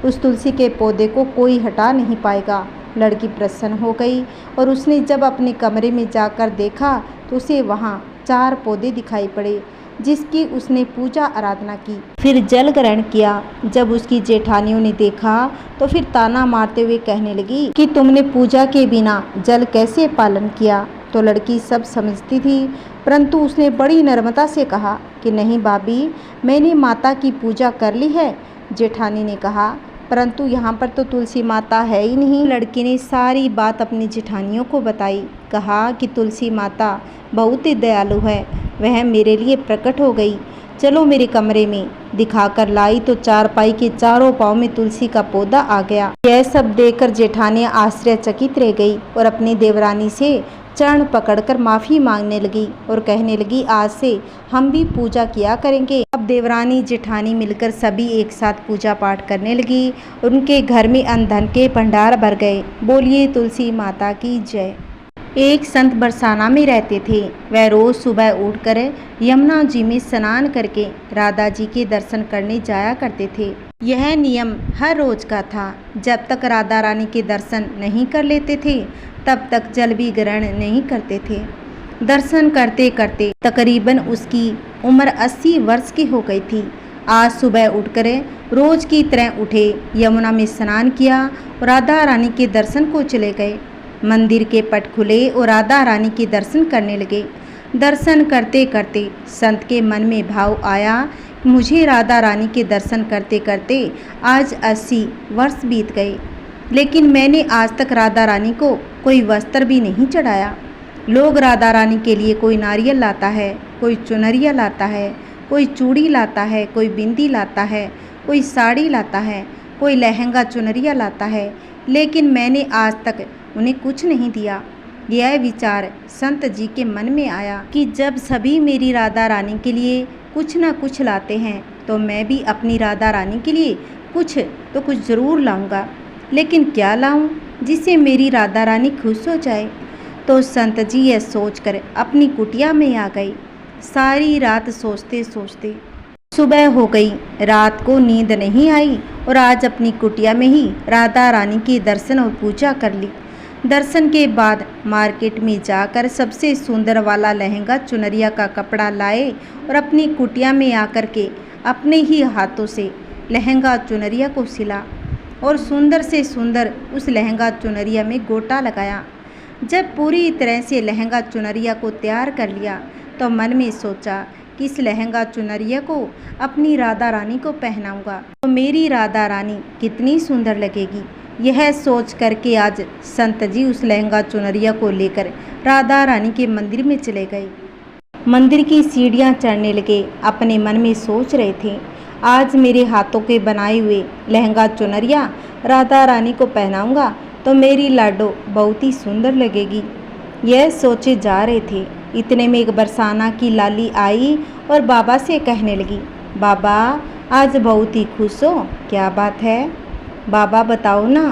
उस तुलसी के पौधे को कोई हटा नहीं पाएगा। लड़की प्रसन्न हो गई और उसने जब अपने कमरे में जाकर देखा तो उसे वहाँ 4 पौधे दिखाई पड़े जिसकी उसने पूजा आराधना की, फिर जल ग्रहण किया। जब उसकी जेठानियों ने देखा तो फिर ताना मारते हुए कहने लगी कि तुमने पूजा के बिना जल कैसे पालन किया। तो लड़की सब समझती थी, परंतु उसने बड़ी नम्रता से कहा कि नहीं भाभी, मैंने माता की पूजा कर ली है। जेठानी ने कहा, परंतु यहाँ पर तो तुलसी माता है ही नहीं। लड़की ने सारी बात अपनी जेठानियों को बताई। कहा कि तुलसी माता बहुत ही दयालु है, वह मेरे लिए प्रकट हो गई। चलो मेरे कमरे में। दिखाकर लाई तो चारपाई के चारों पाँव में तुलसी का पौधा आ गया। यह सब देखकर जेठानी आश्चर्यचकित रह गई और अपनी देवरानी से चरण पकड़कर माफ़ी मांगने लगी और कहने लगी, आज से हम भी पूजा किया करेंगे। अब देवरानी जेठानी मिलकर सभी एक साथ पूजा पाठ करने लगी। उनके घर में अन्न धन के भंडार भर गए। बोलिए तुलसी माता की जय। एक संत बरसाना में रहते थे। वह रोज़ सुबह उठकर यमुना जी में स्नान करके राधा जी के दर्शन करने जाया करते थे। यह नियम हर रोज़ का था। जब तक राधा रानी के दर्शन नहीं कर लेते थे तब तक जल भी ग्रहण नहीं करते थे। दर्शन करते करते तकरीबन उसकी उम्र 80 वर्ष की हो गई थी। आज सुबह उठकर रोज़ की तरह उठे, यमुना में स्नान किया और राधा रानी के दर्शन को चले गए। मंदिर के पट खुले और राधा रानी के दर्शन करने लगे। दर्शन करते करते संत के मन में भाव आया, मुझे राधा रानी के दर्शन करते करते आज 80 वर्ष बीत गए, लेकिन मैंने आज तक राधा रानी को कोई वस्त्र भी नहीं चढ़ाया। लोग राधा रानी के लिए कोई नारियल लाता है, कोई चुनरिया लाता है, कोई चूड़ी लाता है, कोई बिंदी लाता है, कोई साड़ी लाता है, कोई लहंगा चुनरिया लाता है, लेकिन मैंने आज तक उन्हें कुछ नहीं दिया। यह विचार संत जी के मन में आया कि जब सभी मेरी राधा रानी के लिए कुछ न कुछ लाते हैं तो मैं भी अपनी राधा रानी के लिए कुछ ज़रूर लाऊंगा, लेकिन क्या लाऊं जिससे मेरी राधा रानी खुश हो जाए। तो संत जी यह सोचकर अपनी कुटिया में आ गई। सारी रात सोचते सोचते सुबह हो गई। रात को नींद नहीं आई और आज अपनी कुटिया में ही राधा रानी के दर्शन और पूजा कर ली। दर्शन के बाद मार्केट में जाकर सबसे सुंदर वाला लहंगा चुनरिया का कपड़ा लाए और अपनी कुटिया में आकर के अपने ही हाथों से लहंगा चुनरिया को सिला और सुंदर से सुंदर उस लहंगा चुनरिया में गोटा लगाया। जब पूरी तरह से लहंगा चुनरिया को तैयार कर लिया तो मन में सोचा कि इस लहंगा चुनरिया को अपनी राधा रानी को पहनाऊंगा तो मेरी राधा रानी कितनी सुंदर लगेगी। यह सोच करके आज संत जी उस लहंगा चुनरिया को लेकर राधा रानी के मंदिर में चले गए। मंदिर की सीढ़ियाँ चढ़ने लगे। अपने मन में सोच रहे थे, आज मेरे हाथों के बनाए हुए लहंगा चुनरिया राधा रानी को पहनाऊंगा तो मेरी लाडो बहुत ही सुंदर लगेगी। यह सोचे जा रहे थे, इतने में एक बरसाना की लाली आई और बाबा से कहने लगी, बाबा आज बहुत ही खुश हो, क्या बात है बाबा बताओ ना।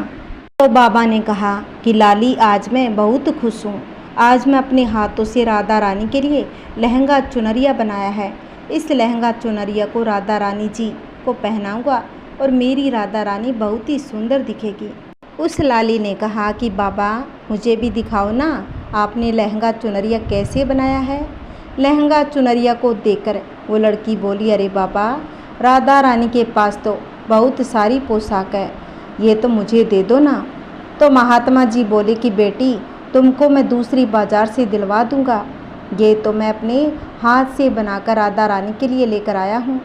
तो बाबा ने कहा कि लाली आज मैं बहुत खुश हूँ। आज मैं अपने हाथों से राधा रानी के लिए लहंगा चुनरिया बनाया है। इस लहंगा चुनरिया को राधा रानी जी को पहनाऊंगा और मेरी राधा रानी बहुत ही सुंदर दिखेगी। उस लाली ने कहा कि बाबा मुझे भी दिखाओ ना, आपने लहंगा चुनरिया कैसे बनाया है। लहंगा चुनरिया को देखकर वो लड़की बोली, अरे बाबा राधा रानी के पास तो बहुत सारी पोशाक है, ये तो मुझे दे दो ना। तो महात्मा जी बोले कि बेटी तुमको मैं दूसरी बाजार से दिलवा दूंगा, ये तो मैं अपने हाथ से बनाकर राधा रानी के लिए लेकर आया हूँ,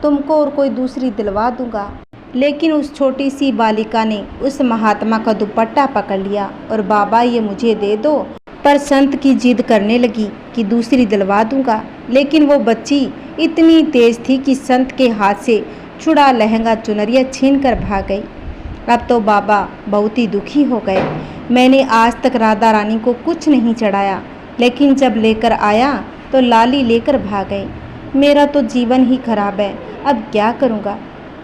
तुमको और कोई दूसरी दिलवा दूंगा। लेकिन उस छोटी सी बालिका ने उस महात्मा का दुपट्टा पकड़ लिया और बाबा ये मुझे दे दो, पर संत की जिद करने लगी कि दूसरी दिलवा दूंगा। लेकिन वो बच्ची इतनी तेज थी कि संत के हाथ से छुड़ा लहंगा चुनरिया छीन कर भाग गई। अब तो बाबा बहुत ही दुखी हो गए। मैंने आज तक राधा रानी को कुछ नहीं चढ़ाया, लेकिन जब लेकर आया तो लाली लेकर भाग गई। मेरा तो जीवन ही खराब है, अब क्या करूँगा।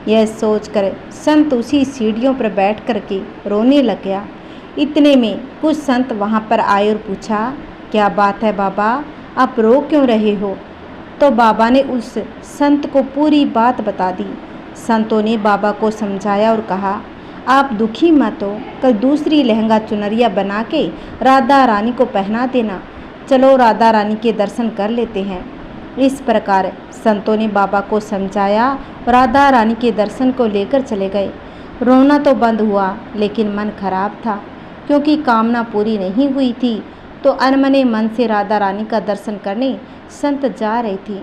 यह सोचकर संत उसी सीढ़ियों पर बैठ करके रोने लग गया। इतने में कुछ संत वहाँ पर आए और पूछा, क्या बात है बाबा, आप रो क्यों रहे हो। तो बाबा ने उस संत को पूरी बात बता दी। संतों ने बाबा को समझाया और कहा, आप दुखी मत हो, कल दूसरी लहंगा चुनरिया बना के राधा रानी को पहना देना। चलो राधा रानी के दर्शन कर लेते हैं। इस प्रकार संतों ने बाबा को समझाया, राधा रानी के दर्शन को लेकर चले गए। रोना तो बंद हुआ, लेकिन मन खराब था, क्योंकि कामना पूरी नहीं हुई थी। तो अनमने मन से राधा रानी का दर्शन करने संत जा रहे थे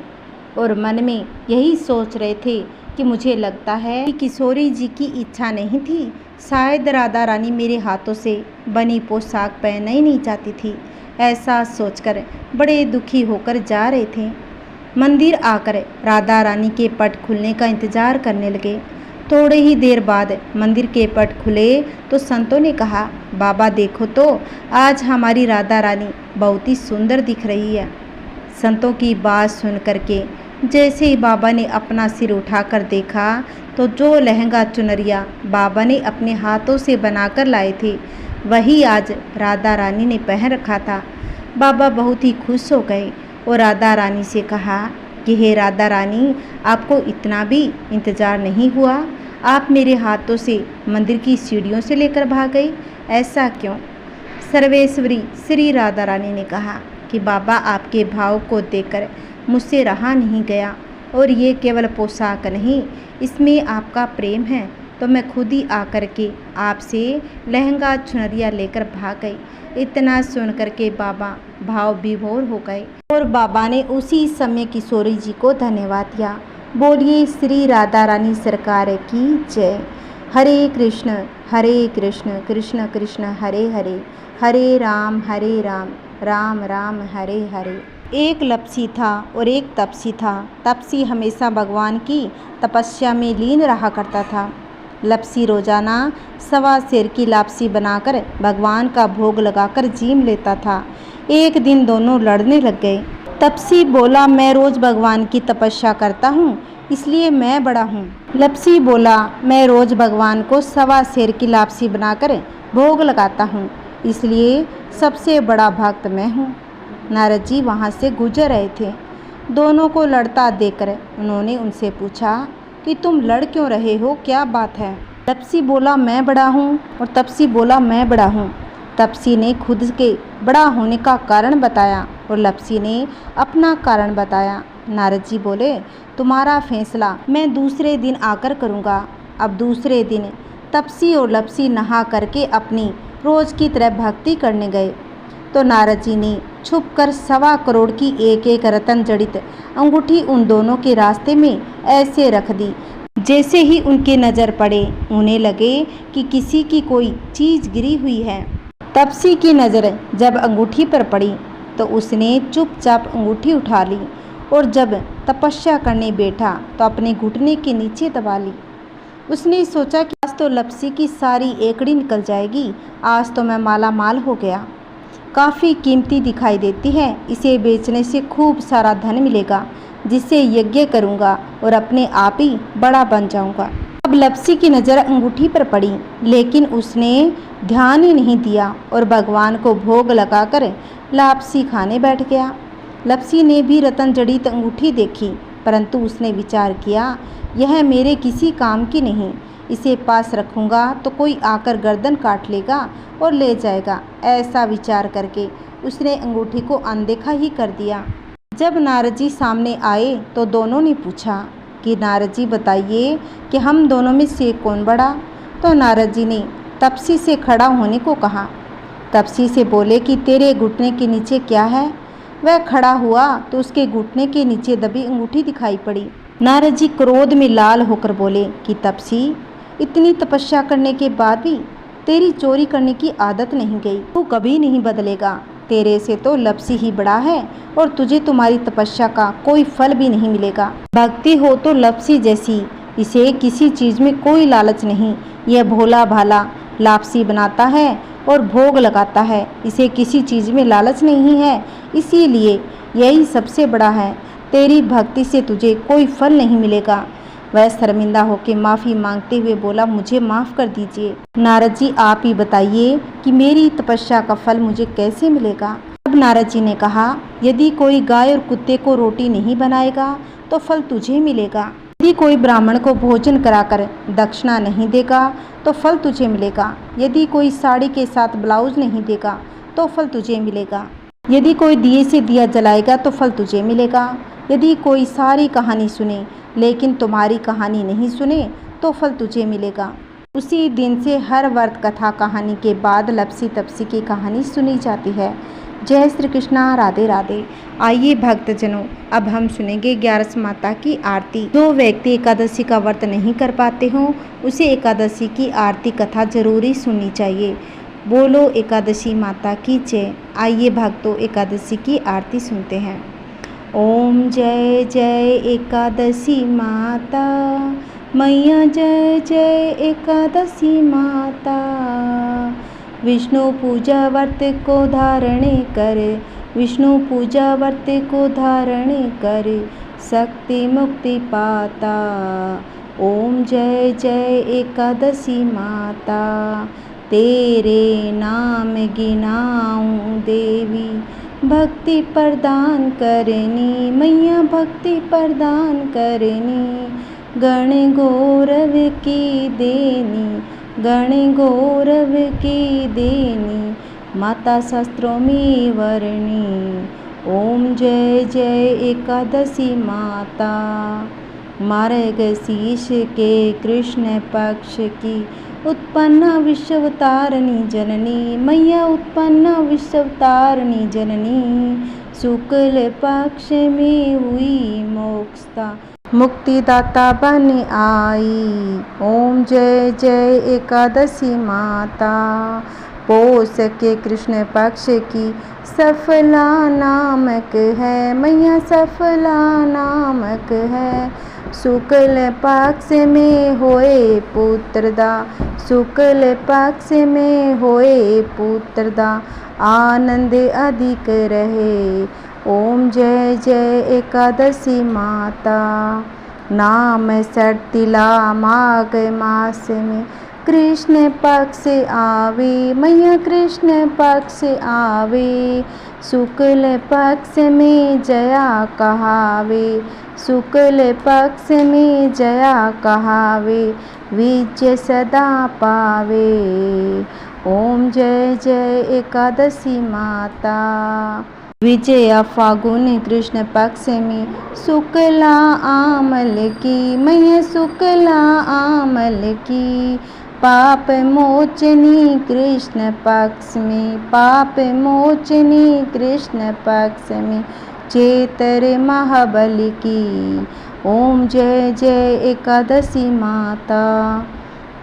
और मन में यही सोच रहे थे कि मुझे लगता है कि किशोरी जी की इच्छा नहीं थी, शायद राधा रानी मेरे हाथों से बनी पोशाक पहनना ही नहीं चाहती थी। ऐसा सोचकर बड़े दुखी होकर जा रहे थे। मंदिर आकर राधा रानी के पट खुलने का इंतजार करने लगे। थोड़े ही देर बाद मंदिर के पट खुले तो संतों ने कहा, बाबा देखो तो, आज हमारी राधा रानी बहुत ही सुंदर दिख रही है। संतों की बात सुन करके जैसे ही बाबा ने अपना सिर उठाकर देखा तो जो लहंगा चुनरिया बाबा ने अपने हाथों से बनाकर लाए थे, वही आज राधा रानी ने पहन रखा था। बाबा बहुत ही खुश हो गए और राधा रानी से कहा कि हे राधा रानी, आपको इतना भी इंतज़ार नहीं हुआ? आप मेरे हाथों से मंदिर की सीढ़ियों से लेकर भाग गई, ऐसा क्यों? सर्वेश्वरी श्री राधा रानी ने कहा कि बाबा, आपके भाव को देखकर मुझसे रहा नहीं गया, और ये केवल पोशाक नहीं, इसमें आपका प्रेम है, तो मैं खुद ही आकर के आपसे लहंगा चुनरिया लेकर भाग गई। इतना सुनकर के बाबा भाव विभोर हो गए और बाबा ने उसी समय किशोरी जी को धन्यवाद दिया। बोलिए श्री राधा रानी सरकार की जय। हरे कृष्ण कृष्ण कृष्ण हरे हरे, हरे राम राम राम हरे हरे। एक लपसी था और एक तपसी था। तपसी हमेशा भगवान की तपस्या में लीन रहा करता था। लपसी रोजाना 1.25 सेर की लापसी बनाकर भगवान का भोग लगाकर जीम लेता था। एक दिन दोनों लड़ने लग गए। तपसी बोला, मैं रोज भगवान की तपस्या करता हूँ, इसलिए मैं बड़ा हूँ। लपसी बोला, मैं रोज भगवान को 1.25 सेर की लापसी बनाकर भोग लगाता हूँ, इसलिए सबसे बड़ा भक्त मैं हूँ। नारद जी वहाँ से गुजर रहे थे। दोनों को लड़ता देखकर उन्होंने उनसे पूछा कि तुम लड़ क्यों रहे हो, क्या बात है? तपसी बोला, मैं बड़ा हूँ, और तपसी बोला, मैं बड़ा हूँ। तपसी ने खुद के बड़ा होने का कारण बताया और लपसी ने अपना कारण बताया। नारद जी बोले, तुम्हारा फैसला मैं दूसरे दिन आकर करूँगा। अब दूसरे दिन तपसी और लपसी नहा करके अपनी रोज की तरह भक्ति करने गए तो नारद जी ने छुपकर 1.25 करोड़ की एक एक रत्न जड़ित अंगूठी उन दोनों के रास्ते में ऐसे रख दी। जैसे ही उनके नज़र पड़े, उन्हें लगे कि किसी की कोई चीज़ गिरी हुई है। तपसी की नज़र जब अंगूठी पर पड़ी तो उसने चुपचाप अंगूठी उठा ली और जब तपस्या करने बैठा तो अपने घुटने के नीचे दबा ली। उसने सोचा कि आज तो लपसी की सारी एकड़ी निकल जाएगी, आज तो मैं माला माल हो गया। काफ़ी कीमती दिखाई देती है, इसे बेचने से खूब सारा धन मिलेगा, जिससे यज्ञ करूँगा और अपने आप ही बड़ा बन जाऊँगा। अब लपसी की नज़र अंगूठी पर पड़ी, लेकिन उसने ध्यान ही नहीं दिया और भगवान को भोग लगाकर लापसी खाने बैठ गया। लपसी ने भी रतन जड़ित अंगूठी देखी, परंतु उसने विचार किया, यह मेरे किसी काम की नहीं, इसे पास रखूँगा तो कोई आकर गर्दन काट लेगा और ले जाएगा। ऐसा विचार करके उसने अंगूठी को अनदेखा ही कर दिया। जब नारद जी सामने आए तो दोनों ने पूछा कि नारद जी बताइए कि हम दोनों में से कौन बड़ा? तो नारद जी ने तपसी से खड़ा होने को कहा। तपसी से बोले कि तेरे घुटने के नीचे क्या है? वह खड़ा हुआ तो उसके घुटने के नीचे दबी अंगूठी दिखाई पड़ी। नारद जी क्रोध में लाल होकर बोले कि तपसी, इतनी तपस्या करने के बाद भी तेरी चोरी करने की आदत नहीं गई, तू कभी नहीं बदलेगा। तेरे से तो लपसी ही बड़ा है और तुझे तुम्हारी तपस्या का कोई फल भी नहीं मिलेगा। भक्ति हो तो लपसी जैसी, इसे किसी चीज़ में कोई लालच नहीं। यह भोला भाला लापसी बनाता है और भोग लगाता है, इसे किसी चीज़ में लालच नहीं है, इसीलिए यही सबसे बड़ा है। तेरी भक्ति से तुझे कोई फल नहीं मिलेगा। वह शर्मिंदा होकर माफ़ी मांगते हुए बोला, मुझे माफ़ कर दीजिए। नारद जी आप ही बताइए कि मेरी तपस्या का फल मुझे कैसे मिलेगा? अब नारद जी ने कहा, यदि कोई गाय और कुत्ते को रोटी नहीं बनाएगा तो फल तुझे मिलेगा। यदि कोई ब्राह्मण को भोजन कराकर दक्षिणा नहीं देगा तो फल तुझे मिलेगा। यदि कोई साड़ी के साथ ब्लाउज नहीं देगा तो फल तुझे मिलेगा। यदि कोई दिए से दिया जलाएगा तो फल तुझे मिलेगा। यदि कोई सारी कहानी सुने लेकिन तुम्हारी कहानी नहीं सुने तो फल तुझे मिलेगा। उसी दिन से हर व्रत कथा कहानी के बाद लपसी तपसी की कहानी सुनी जाती है। जय श्री कृष्णा, राधे राधे। आइए भक्तजनों, अब हम सुनेंगे 11 माता की आरती। जो व्यक्ति एकादशी का व्रत नहीं कर पाते हों उसे एकादशी की आरती कथा जरूरी सुननी चाहिए। बोलो एकादशी माता की जय। आइए भक्तों, एकादशी की आरती सुनते हैं। ओम जय जय एकादशी माता, मैया जय जय एकादशी माता। विष्णु पूजा व्रत को धारण कर, विष्णु पूजा व्रत को धारण कर, शक्ति मुक्ति पाता। ओम जय जय एकादशी माता, तेरे नाम गिनाऊं देवी, भक्ति प्रदान करनी मैया, भक्ति प्रदान करनी। गण गौरव की देनी, गण गौरव की देनी, माता शास्त्रों में वर्णी। ओम जय जय एकादशी माता, मार्गशीर्ष के कृष्ण पक्ष की उत्पन्न विश्वतारिणी जननी मैया, उत्पन्न विश्वतारिणी जननी। शुक्ल पक्ष में हुई मोक्षता, मुक्तिदाता बन आई। ओम जय जय एकादशी माता, पौष के कृष्ण पक्ष की सफला नामक है मैया, सफला नामक है। शुक्ल पक्ष में होए पुत्रदा, शुक्ल पक्ष में होए पुत्रदा, आनंद अधिक रहे। ओम जय जय एकादशी माता, नाम सर्तिला माघ मास में कृष्ण पक्ष आवे मैया, कृष्ण पक्ष आवे। शुक्ल पक्ष में जया कहावे, शुक्ल पक्ष में जया कहावे, विजय सदा पावे। ओम जय जय एकादशी माता, विजया फागुन कृष्ण पक्ष में शुक्ला आमल की मैया, शुक्ला आमल की। पाप मोचनी कृष्ण पक्ष में, पाप मोचनी कृष्ण पक्ष में, चेतर महाबली की। ओम जय जय एकादशी माता,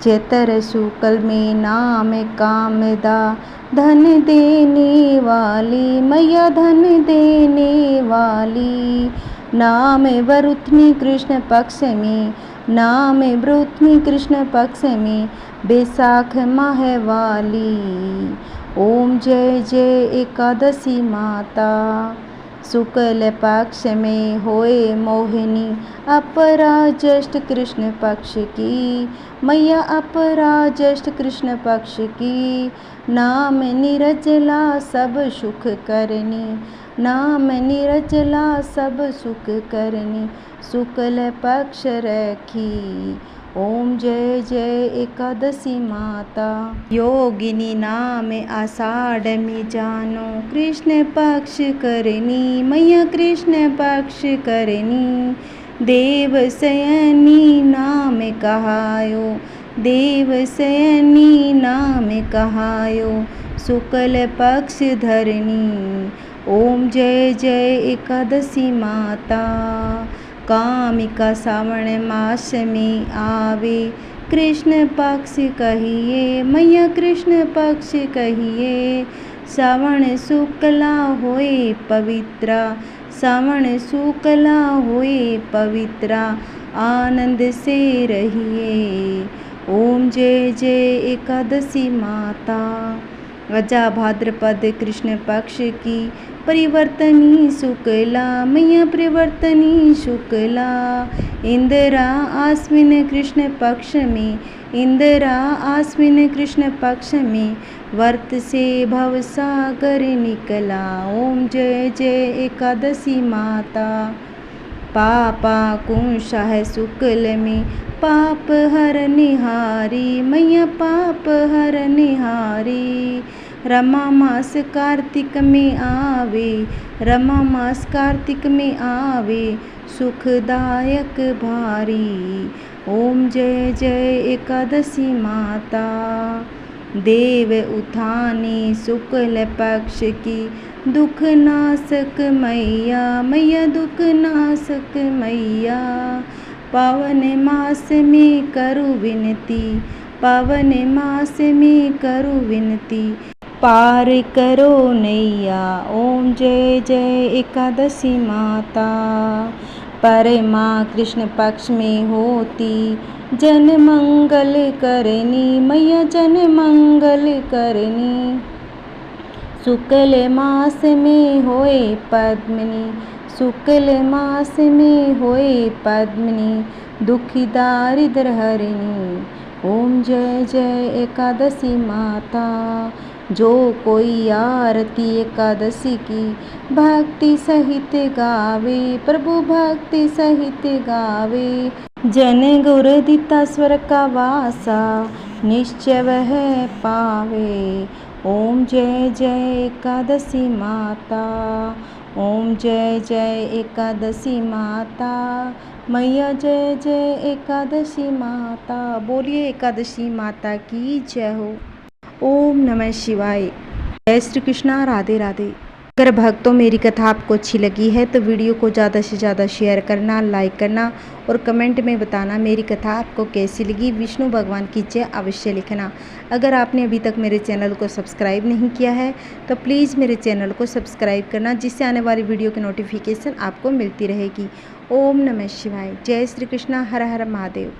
चैतर शुक्ल में नाम कामदा, धन देने वाली मैया, धन देने वाली। नाम वरुथनी कृष्ण पक्ष में, नाम वरुथनी कृष्ण पक्ष में, बैसाख माह वाली। ओम जय जय एकादशी माता, शुक्ल पक्ष में होए मोहिनी, अपरा ज्येष्ठ कृष्ण पक्ष की मैया, अपरा ज्येष्ठ कृष्ण पक्ष की। नाम निरजला सब सुख करनी, नाम निरजला सब सुख करनी, शुक्ल पक्ष रखी। ओम जय जय एकादशी माता, योगिनी नाम आषाढ़ में जानो, कृष्ण पक्ष करनी मैया, कृष्ण पक्ष करनी। देव शयनी नाम कहायो, देव शयनी नाम कहायो, शुक्ल पक्ष धरनी। ओम जय जय एकादशी माता, कामिका श्रावण मास में आवे, कृष्ण पक्ष कहिए मैया, कृष्ण पक्ष कहिए। श्रावण शुक्ला होए पवित्रा, श्रावण शुक्ला होए पवित्रा, आनंद से रहिए। ओम जय जय एकादशी माता, अजा भाद्रपद कृष्ण पक्ष की परिवर्तनी शुक्ला मैया, परिवर्तनी शुक्ला। इंदिरा आश्विन कृष्ण पक्ष में, इंदिरा आश्विन कृष्ण पक्ष में, व्रत से भवसागर निकला। ओम जय जय एकादशी माता, पापा कुंशः शुक्ल में पाप हरनिहारी, मैया पाप हरनिहारी। रमा मास कार्तिक में आवे, रमा मास कार्तिक में आवे, सुखदायक भारी। ओम जय जय एकादशी माता। देव उठानी शुक्ल पक्ष की, दुख नाशक मैया, मैया दुख नाशक मैया। पावन मास में करूँ विनती, पावन मास में करूँ विनती, पार करो नैया। ओम जय जय एकादशी माता। परमा कृष्ण पक्ष में होती, जन मंगल करनी, मैया जन मंगल करनी। शुक्ल मास में होए पद्मिनी, शुक्ल मास में होए पद्मिनी, दुखी दारिद्र हरिणी। ओम जय जय एकादशी माता। जो कोई आरती एकादशी की, भक्ति सहित गावे, प्रभु भक्ति सहित गावे। जन गुर दिता स्वर का वासा, निश्चय वह पावे। ओम जय जय एकादशी माता। ओम जय जय एकादशी माता। मैया जय जय एकादशी माता। बोलिए एकादशी माता की जय हो। ओम नमः शिवाय। जय श्री कृष्णा। राधे राधे। अगर भक्तों मेरी कथा आपको अच्छी लगी है तो वीडियो को ज़्यादा से ज़्यादा शेयर करना, लाइक करना और कमेंट में बताना मेरी कथा आपको कैसी लगी। विष्णु भगवान की जय अवश्य लिखना। अगर आपने अभी तक मेरे चैनल को सब्सक्राइब नहीं किया है तो प्लीज़ मेरे चैनल को सब्सक्राइब करना, जिससे आने वाली वीडियो की नोटिफिकेशन आपको मिलती रहेगी। ओम नमः शिवाय। जय श्री कृष्णा। हर हर महादेव।